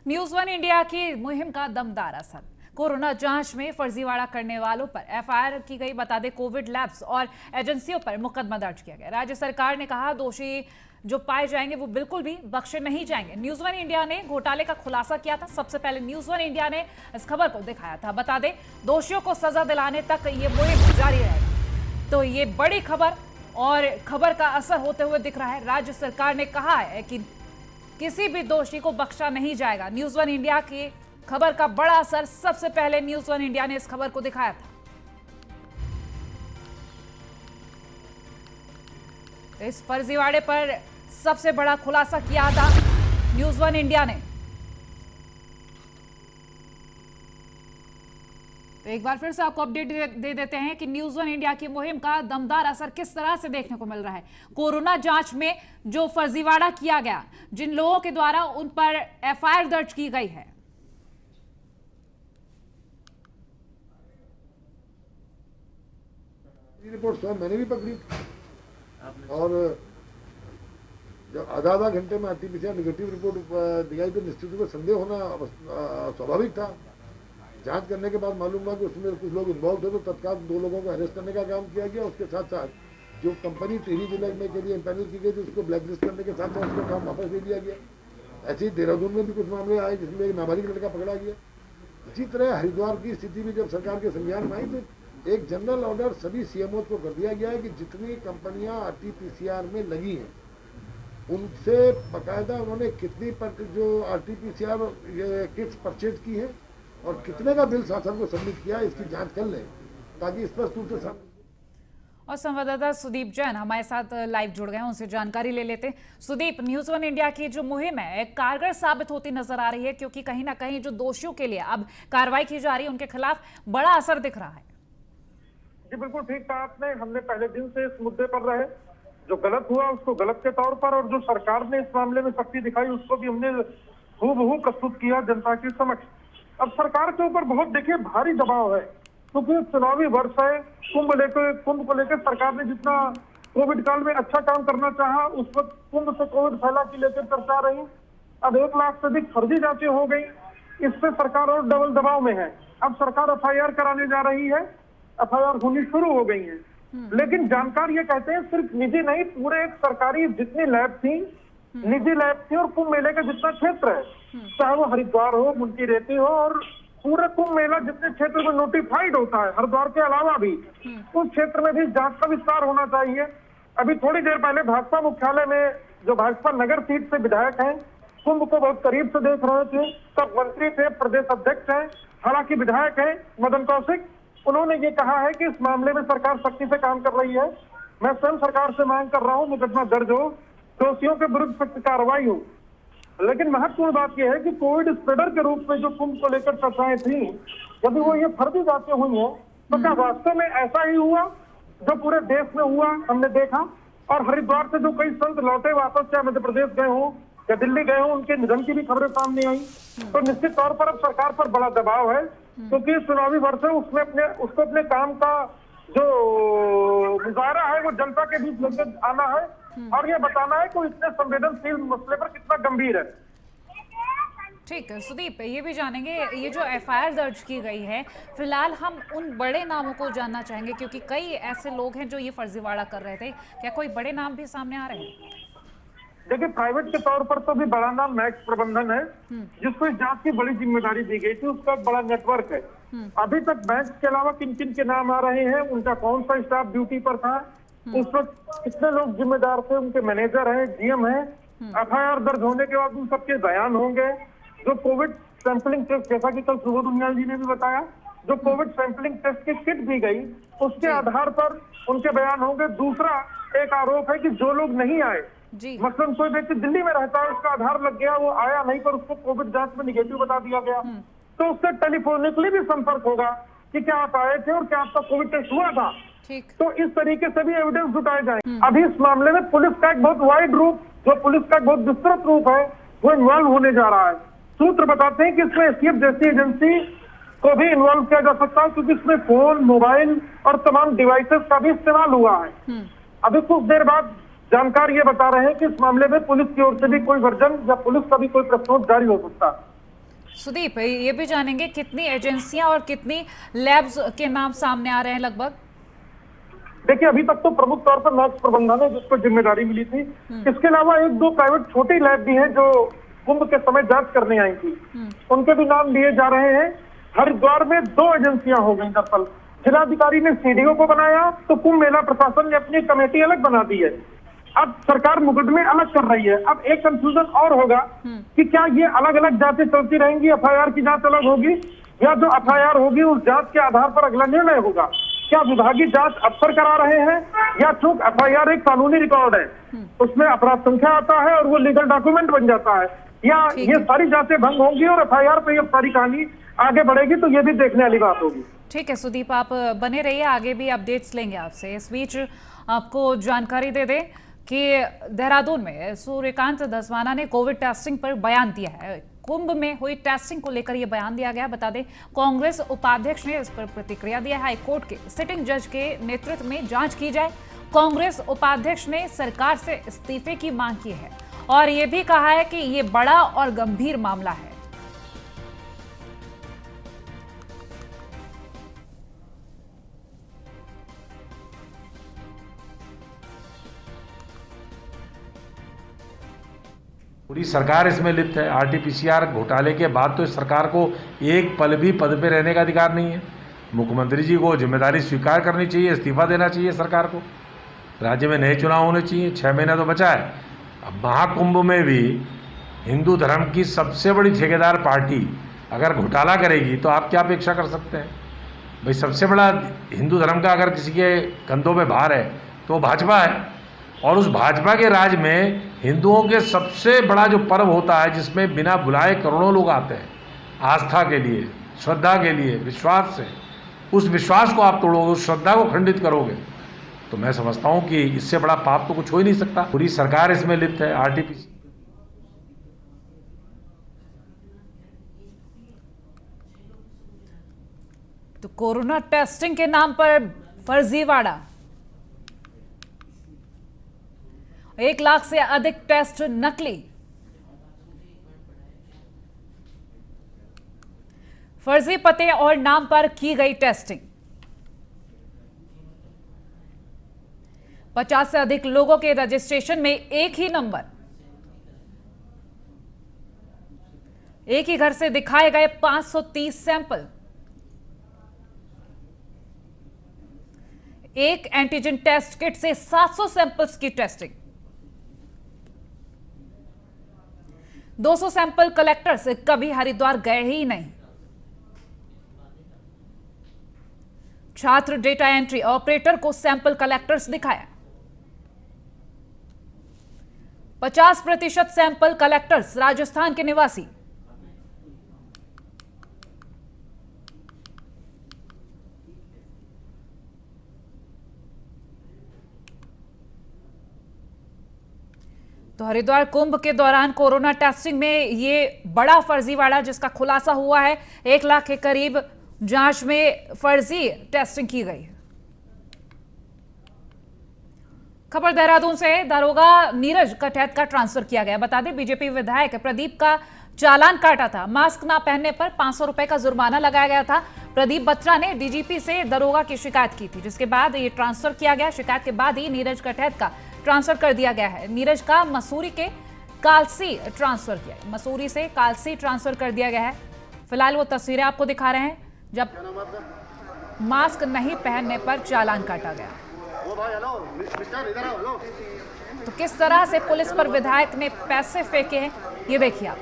News one India की मुहिम का दमदार असर। कोरोना जांच में फर्जीवाड़ा करने वालों पर एफआईआर की गई। बता दें, कोविड लैब्स और एजेंसियों पर मुकदमा दर्ज किया गया। राज्य सरकार ने कहा दोषी जो पाए जाएंगे वो बिल्कुल भी बख्शे नहीं जाएंगे। न्यूज वन इंडिया ने घोटाले का खुलासा किया था। सबसे पहले न्यूज वन इंडिया ने इस खबर को दिखाया था। बता दें, दोषियों को सजा दिलाने तक ये मुहिम जारी रहेगी। तो ये बड़ी खबर और खबर का असर होते हुए दिख रहा है। राज्य सरकार ने कहा है कि किसी भी दोषी को बख्शा नहीं जाएगा। न्यूज वन इंडिया की खबर का बड़ा असर। सबसे पहले न्यूज वन इंडिया ने इस खबर को दिखाया था। तो इस फर्जीवाड़े पर सबसे बड़ा खुलासा किया था न्यूज वन इंडिया ने। तो एक बार फिर से आपको अपडेट दे देते हैं कि न्यूज वन इंडिया की मुहिम का दमदार असर किस तरह से देखने को मिल रहा है। कोरोना जांच में जो फर्जीवाड़ा किया गया, जिन लोगों के द्वारा उन पर एफआईआर दर्ज की गई है। रिपोर्ट स्वयं मैंने भी पकड़ी और जब आधा घंटे में आरटीपीसीआर निगेटिव रिपोर्ट दिखाई तो निश्चित रूप से संदेह होना स्वाभाविक था। जांच करने के बाद मालूम हुआ कि उसमें कुछ लोग इन्वॉल्व थे, तो तत्काल 2 लोगों को अरेस्ट करने का काम किया गया। उसके साथ साथ जो कंपनी टिहरी जिले में के लिए इम्पैनल की गई थी उसको ब्लैकलिस्ट करने के साथ साथ उसका काम वापस ले लिया गया। ऐसे ही देहरादून में भी कुछ मामले आए जिसमें एक नाबालिग लड़का पकड़ा गया। इसी तरह हरिद्वार की स्थिति भी जब सरकार के संज्ञान में आई तो एक जनरल ऑर्डर सभी सीएमओ को कर दिया गया है कि जितनी कंपनियां आरटीपीसीआर में लगी हैं उनसे बाकायदा उन्होंने कितनी जो आरटीपीसीआर किट्स परचेज की है और कितने का बिल शासन को सबमिट किया, इसकी जांच कर लें ताकि स्पष्ट रूप से। और संवाददाता सुदीप जैन हमारे साथ लाइव जुड़ गए हैं, उनसे जानकारी ले लेते हैं। सुदीप, न्यूज वन इंडिया की जो मुहिम है कारगर साबित होती नजर आ रही है, क्योंकि कहीं ना कहीं जो दोषियों के लिए अब कार्रवाई की जा रही है उनके खिलाफ बड़ा असर दिख रहा है। जी बिल्कुल ठीक कहा आपने। हमने पहले दिन से इस मुद्दे पर रहे। जो गलत हुआ उसको गलत के तौर पर और जो सरकार ने इस मामले में सख्ती दिखाई उसको भी हमने हूबहू प्रस्तुत किया जनता के समक्ष। अब सरकार के ऊपर बहुत देखिए भारी दबाव है, क्योंकि चुनावी वर्ष है। कुंभ को लेकर सरकार ने जितना कोविड काल में अच्छा काम करना चाहा, उस वक्त कुंभ से कोविड फैला की लेकर चर्चा रही। अब 1 लाख से अधिक फर्जी जांचें हो गई, इससे सरकार और डबल दबाव में है। अब सरकार एफआईआर कराने जा रही है, एफआईआर होनी शुरू हो गई है। लेकिन जानकार ये कहते हैं सिर्फ निजी नहीं, पूरे एक सरकारी जितनी लैब थी, निजी लैब थी और कुंभ मेले का जितना क्षेत्र है, चाहे वो हरिद्वार हो, मुंशी रेती हो, और पूरे कुंभ मेला जितने क्षेत्र में नोटिफाइड होता है, हरिद्वार के अलावा भी उस क्षेत्र में भी जांच का विस्तार होना चाहिए। अभी थोड़ी देर पहले भाजपा मुख्यालय में जो भाजपा नगर सीट से विधायक हैं, कुंभ को बहुत करीब से देख रहे थे, सब मंत्री थे, प्रदेश अध्यक्ष हैं, हालांकि विधायक हैं मदन कौशिक, उन्होंने ये कहा है कि इस मामले में सरकार सख्ती से काम कर रही है। मैं स्वयं सरकार से मांग कर रहा हूं मुकदमा दर्ज हो, दोषियों के विरुद्ध सख्त कार्रवाई हो। लेकिन महत्वपूर्ण बात यह है कि कोविड स्प्रेडर के रूप में जो कुंभ को लेकर चर्चाएं थी, यदि वो ये फर्जी जांचें हुई हैं तो क्या वास्तव में ऐसा ही हुआ जो पूरे देश में हुआ हमने देखा? और हरिद्वार से जो कई संत लौटे वापस, चाहे मध्य प्रदेश गए हों या दिल्ली गए हों, उनके निधन की भी खबरें सामने आई। तो निश्चित तौर पर अब सरकार पर बड़ा दबाव है, क्योंकि चुनावी वर्ष है, उसको अपने काम का जो मुजाहरा है वो जनता के बीच लेकर आना है और ये बताना है कि इतने संवेदनशील मसले पर कितना गंभीर है। ठीक है सुदीप, ये भी जानेंगे ये जो एफआईआर दर्ज की गई है, फिलहाल हम उन बड़े नामों को जानना चाहेंगे, क्योंकि कई ऐसे लोग हैं जो ये फर्जीवाड़ा कर रहे थे। क्या कोई बड़े नाम भी सामने आ रहे हैं? देखिए, प्राइवेट के तौर पर तो भी बड़ा नाम मैक्स प्रबंधन है, जिसको इस जांच की बड़ी जिम्मेदारी दी गई थी, उसका बड़ा नेटवर्क है। अभी तक बैंक के अलावा किन किन के नाम आ रहे हैं, उनका कौन सा स्टाफ ड्यूटी पर था, उस वक्त कितने लोग जिम्मेदार थे, उनके मैनेजर हैं, जीएम हैं, एफआईआर दर्ज होने के बाद उन सबके बयान होंगे। जो कोविड सैंपलिंग टेस्ट, जैसा कि कल सुबोध उनियाल जी ने भी बताया, जो कोविड सैंपलिंग टेस्ट की किट दी गई उसके आधार पर उनके बयान होंगे। दूसरा एक आरोप है कि जो लोग नहीं आए, मसलन कोई व्यक्ति दिल्ली में रहता है, उसका आधार लग गया, वो आया नहीं पर उसको कोविड जांच में निगेटिव बता दिया गया, तो उससे टेलीफोनिकली भी संपर्क होगा कि क्या आप आए थे और क्या आपका कोविड टेस्ट हुआ था। तो इस तरीके से भी एविडेंस जुटाए जाएंगे। अभी इस मामले में पुलिस का एक बहुत वाइड रूप, जो पुलिस का एक बहुत विस्तृत रूप है, वो इन्वॉल्व होने जा रहा है। सूत्र बताते हैं कि इसमें एसटीएफ जैसी एजेंसी को भी इन्वॉल्व किया जा सकता है, क्योंकि इसमें फोन, मोबाइल और तमाम डिवाइसेस का भी इस्तेमाल हुआ है। अभी कुछ देर बाद जानकार ये बता रहे हैं कि इस मामले में पुलिस की ओर से भी कोई वर्जन या पुलिस का भी कोई प्रश्नोत्तर जारी हो सकता है। सुदीप, ये भी जानेंगे कितनी एजेंसियां और कितनी लैब्स के नाम सामने आ रहे हैं लगभग? देखिए, अभी तक तो प्रमुख तौर पर लैब्स प्रबंधन है जिसको जिम्मेदारी मिली थी। इसके अलावा एक दो प्राइवेट छोटी लैब भी है जो कुंभ के समय जांच करने आई थी, उनके भी नाम लिए जा रहे हैं। हरिद्वार में 2 एजेंसियां हो गई। दरअसल जिलाधिकारी ने सीडीओ को बनाया तो कुंभ मेला प्रशासन ने अपनी कमेटी अलग बना दी है। अब सरकार मुकदमे अलग कर रही है। अब एक कंफ्यूजन और होगा कि क्या ये अलग अलग जांचें चलती रहेंगी, एफआईआर की जांच अलग होगी, या जो एफआईआर होगी उस जांच के आधार पर अगला निर्णय होगा। क्या विभागीय जांच अफसर करा रहे हैं, या चूंकि एफआईआर एक कानूनी रिकॉर्ड है, उसमें अपराध संख्या आता है और वो लीगल डॉक्यूमेंट बन जाता है, या ये सारी जांचें भंग होंगी और एफआईआर पे ये सारी कहानी आगे बढ़ेगी, तो ये भी देखने वाली बात होगी। ठीक है सुदीप, आप बने रहिए, आगे भी अपडेट्स लेंगे आपसे। इस बीच आपको जानकारी दे दें कि देहरादून में सूर्यकांत धस्माना ने कोविड टेस्टिंग पर बयान दिया है। कुंभ में हुई टेस्टिंग को लेकर यह बयान दिया गया। बता दें, कांग्रेस उपाध्यक्ष ने इस पर प्रतिक्रिया दिया है। हाईकोर्ट के सिटिंग जज के नेतृत्व में जांच की जाए। कांग्रेस उपाध्यक्ष ने सरकार से इस्तीफे की मांग की है और यह भी कहा है कि यह बड़ा और गंभीर मामला है। पूरी सरकार इसमें लिप्त है। आरटीपीसीआर घोटाले के बाद तो इस सरकार को एक पल भी पद पे रहने का अधिकार नहीं है। मुख्यमंत्री जी को जिम्मेदारी स्वीकार करनी चाहिए, इस्तीफा देना चाहिए सरकार को। राज्य में नए चुनाव होने चाहिए, 6 महीना तो बचा है। अब महाकुंभ में भी हिंदू धर्म की सबसे बड़ी ठेकेदार पार्टी अगर घोटाला करेगी तो आप क्या अपेक्षा कर सकते हैं? भाई, सबसे बड़ा हिंदू धर्म का अगर किसी के कंधों पे भार है तो भाजपा है, और उस भाजपा के राज में हिंदुओं के सबसे बड़ा जो पर्व होता है जिसमें बिना बुलाए करोड़ों लोग आते हैं आस्था के लिए, श्रद्धा के लिए, विश्वास से, उस विश्वास को आप तोड़ोगे, उस श्रद्धा को खंडित करोगे, तो मैं समझता हूं कि इससे बड़ा पाप तो कुछ हो ही नहीं सकता। पूरी सरकार इसमें लिप्त है। आरटीपीसी तो कोरोना टेस्टिंग के नाम पर फर्जीवाड़ा, 1 लाख से अधिक टेस्ट नकली। फर्जी पते और नाम पर की गई टेस्टिंग। 50 से अधिक लोगों के रजिस्ट्रेशन में एक ही नंबर, एक ही घर से दिखाए गए 530 सैंपल। एक एंटीजन टेस्ट किट से 700 सैंपल्स की टेस्टिंग। 200 सैंपल कलेक्टर्स कभी हरिद्वार गए ही नहीं। छात्र डेटा एंट्री ऑपरेटर को सैंपल कलेक्टर्स दिखाया। 50% सैंपल कलेक्टर्स राजस्थान के निवासी। तो हरिद्वार कुंभ के दौरान कोरोना टेस्टिंग में ये बड़ा फर्जीवाड़ा जिसका खुलासा हुआ है। 1 लाख के करीब जांच में फर्जी टेस्टिंग की गई। खबर देहरादून से, दारोगा नीरज कठैत का ट्रांसफर किया गया। बता दें, बीजेपी विधायक प्रदीप का चालान काटा था। मास्क ना पहनने पर 500 रुपए का जुर्माना लगाया गया था। प्रदीप बत्रा ने डीजीपी से दारोगा की शिकायत की थी, जिसके बाद ये ट्रांसफर किया गया। शिकायत के बाद ही नीरज कठैत का ट्रांसफर कर दिया गया है। नीरज का मसूरी के कालसी ट्रांसफर किया, मसूरी से कालसी ट्रांसफर कर दिया गया है। फिलहाल वो तस्वीरें आपको दिखा रहे हैं जब मास्क नहीं पहनने पर चालान काटा गया। तो किस तरह से पुलिस पर विधायक ने पैसे फेंके हैं ये देखिए आप।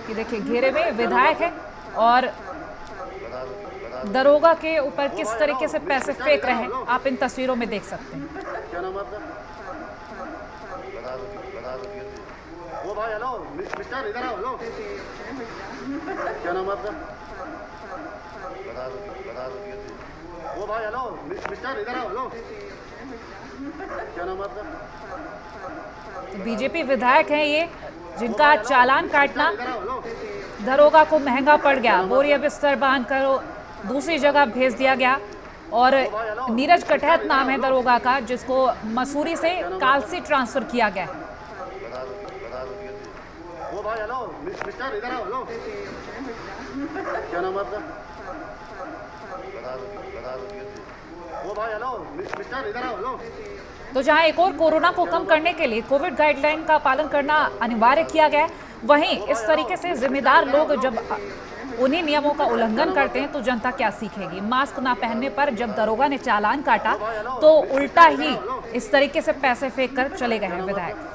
ये देखिए, घेरे में विधायक है और दरोगा के ऊपर किस तरीके से पैसे फेंक रहे हैं आप इन तस्वीरों में देख सकते हैं। क्या नाम है आपका? वो भाई हेलो मिस्टर, इधर आओ। हेलो, क्या नाम है आपका? वो भाई हेलो मिस्टर, इधर आओ। हेलो, क्या नाम है आपका? तो बीजेपी विधायक हैं ये, जिनका चालान काटना दरोगा को महंगा पड़ गया। बोरिया बिस्तर बांध कर दूसरी जगह भेज दिया गया। और नीरज कठैत नाम है दरोगा का, जिसको मसूरी से कालसी ट्रांसफर किया गया है। भाई हेलो मिस्टर इधर आओ हेलो क्या नाम है आपका बता दो वो भाई हेलो मिस्टर इधर आओ हेलो तो जहां एक और कोरोना को कम करने के लिए कोविड गाइडलाइन का पालन करना अनिवार्य किया गया है, वहीं इस तरीके से जिम्मेदार लोग जब उन्हीं नियमों का उल्लंघन करते हैं तो जनता क्या सीखेगी। मास्क ना पहनने पर जब दरोगा ने चालान काटा तो उल्टा ही इस तरीके से पैसे फेंक कर चले गए हैं विधायक।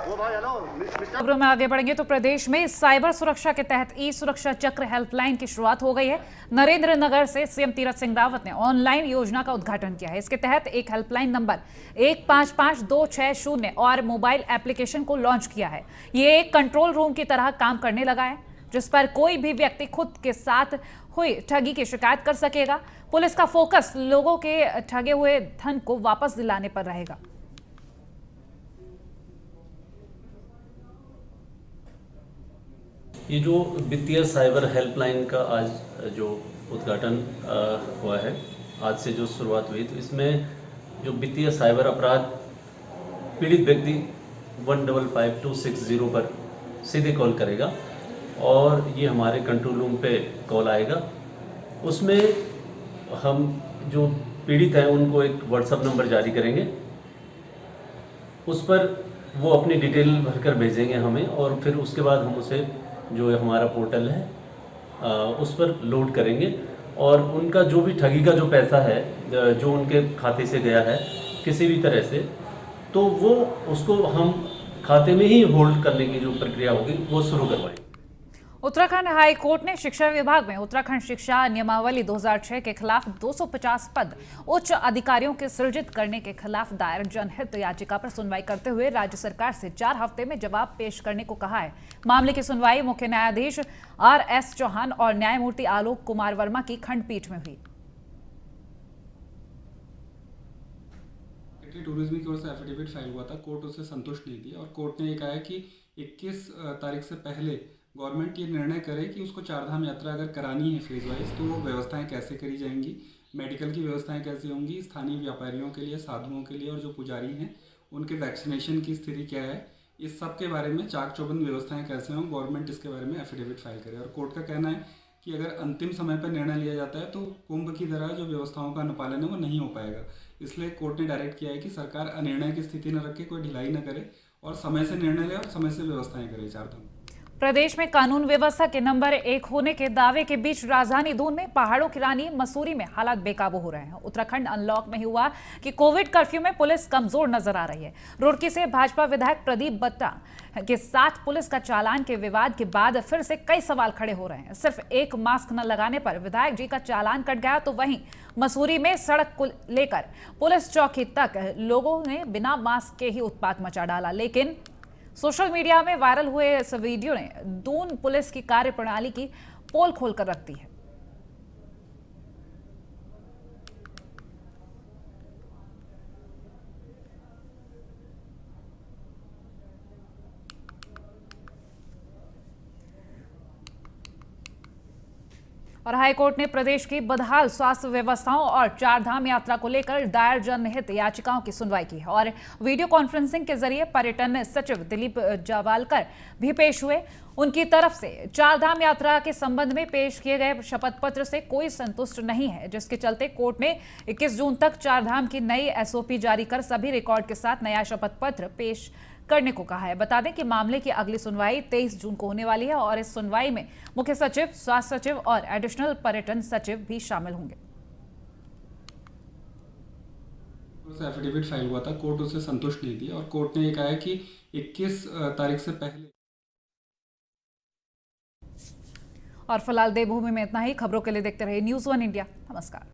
वो भाई हेलो मिस्टर खबरों में आगे बढ़ेंगे तो प्रदेश में साइबर सुरक्षा के तहत ई सुरक्षा चक्र हेल्पलाइन की शुरुआत हो गई है। नरेंद्र नगर से सीएम तीरथ सिंह रावत ने ऑनलाइन योजना का उद्घाटन किया है। इसके तहत एक हेल्पलाइन नंबर 155260 और मोबाइल एप्लीकेशन को लॉन्च किया है। ये एक कंट्रोल रूम की तरह काम करने लगा है, जिस पर कोई भी व्यक्ति खुद के साथ हुई ठगी की शिकायत कर सकेगा। पुलिस का फोकस लोगों के ठगे हुए धन को वापस दिलाने पर रहेगा। ये जो वित्तीय साइबर हेल्पलाइन का आज जो उद्घाटन हुआ है, आज से जो शुरुआत हुई, तो इसमें जो वित्तीय साइबर अपराध पीड़ित व्यक्ति 155260 पर सीधे कॉल करेगा और ये हमारे कंट्रोल रूम पे कॉल आएगा। उसमें हम जो पीड़ित हैं उनको एक व्हाट्सएप नंबर जारी करेंगे, उस पर वो अपनी डिटेल भरकर भेजेंगे हमें और फिर उसके बाद हम उसे जो हमारा पोर्टल है उस पर लोड करेंगे और उनका जो भी ठगी का जो पैसा है जो उनके खाते से गया है किसी भी तरह से, तो वो उसको हम खाते में ही होल्ड करने की जो प्रक्रिया होगी वो शुरू करवाएंगे। उत्तराखंड हाई कोर्ट ने शिक्षा विभाग में उत्तराखंड शिक्षा नियमावली 2006 के खिलाफ 250 पद उच्च अधिकारियों के सृजित करने के खिलाफ दायर जनहित याचिका पर सुनवाई करते हुए राज्य सरकार से 4 हफ्ते में जवाब पेश करने को कहा है। मामले की सुनवाई मुख्य न्यायाधीश RS चौहान और न्यायमूर्ति आलोक कुमार वर्मा की खंडपीठ में हुई। टूरिज्म की ओर से एफिडेविट फाइल हुआ था, कोर्ट उसे संतुष्ट नहीं थी और कोर्ट ने ये कहा है कि 21 तारीख से पहले गवर्नमेंट ये निर्णय करे कि उसको चारधाम यात्रा अगर करानी है फेज वाइज तो वो व्यवस्थाएं कैसे करी जाएंगी, मेडिकल की व्यवस्थाएं कैसे होंगी, स्थानीय व्यापारियों के लिए, साधुओं के लिए और जो पुजारी हैं उनके वैक्सीनेशन की स्थिति क्या है, इस सब के बारे में चाक चौबंद व्यवस्थाएं कैसे हों, गवर्नमेंट इसके बारे में एफिडेविट फाइल करे। और कोर्ट का कहना है कि अगर अंतिम समय पर निर्णय लिया जाता है तो कुंभ की तरह जो व्यवस्थाओं का अनुपालन है वो नहीं हो पाएगा। इसलिए कोर्ट ने डायरेक्ट किया है कि सरकार अनिर्णय की स्थिति न रखे, कोई ढिलाई न करे और समय से निर्णय ले और समय से व्यवस्थाएं करे। चारधाम प्रदेश में कानून व्यवस्था के नंबर 1 होने के दावे के बीच राजधानी दून में पहाड़ों की रानी मसूरी में हालात बेकाबू हो रहे हैं। उत्तराखंड अनलॉक में हुआ कि कोविड कर्फ्यू में पुलिस कमजोर नजर आ रही है। रुड़की से भाजपा विधायक प्रदीप बत्ता के साथ पुलिस का चालान के विवाद के बाद फिर से कई सवाल खड़े हो रहे हैं। सिर्फ एक मास्क न लगाने पर विधायक जी का चालान कट गया, तो वहीं मसूरी में सड़क को लेकर पुलिस चौकी तक लोगों ने बिना मास्क के ही उत्पात मचा डाला। लेकिन सोशल मीडिया में वायरल हुए इस वीडियो ने दून पुलिस की कार्यप्रणाली की पोल खोलकर रख दी है। और हाईकोर्ट ने प्रदेश की बदहाल स्वास्थ्य व्यवस्थाओं और चारधाम यात्रा को लेकर दायर जनहित याचिकाओं की सुनवाई की है और वीडियो कॉन्फ्रेंसिंग के जरिए पर्यटन सचिव दिलीप जावलकर भी पेश हुए। उनकी तरफ से चारधाम यात्रा के संबंध में पेश किए गए शपथ पत्र से कोई संतुष्ट नहीं है, जिसके चलते कोर्ट ने 21 जून तक चारधाम की नई SOP जारी कर सभी रिकॉर्ड के साथ नया शपथ पत्र पेश करने को कहा है। बता दें कि मामले की अगली सुनवाई 23 जून को होने वाली है और इस सुनवाई में मुख्य सचिव, स्वास्थ्य सचिव और एडिशनल पर्यटन सचिव भी शामिल होंगे। एफिडेविट फाइल हुआ था, कोर्ट उसे संतुष्ट नहीं थी और कोर्ट ने ये कहा है कि 21 तारीख से पहले। और फिलहाल देवभूमि में इतना ही। खबरों के लिए देखते रहिए न्यूज़ 1 इंडिया। नमस्कार।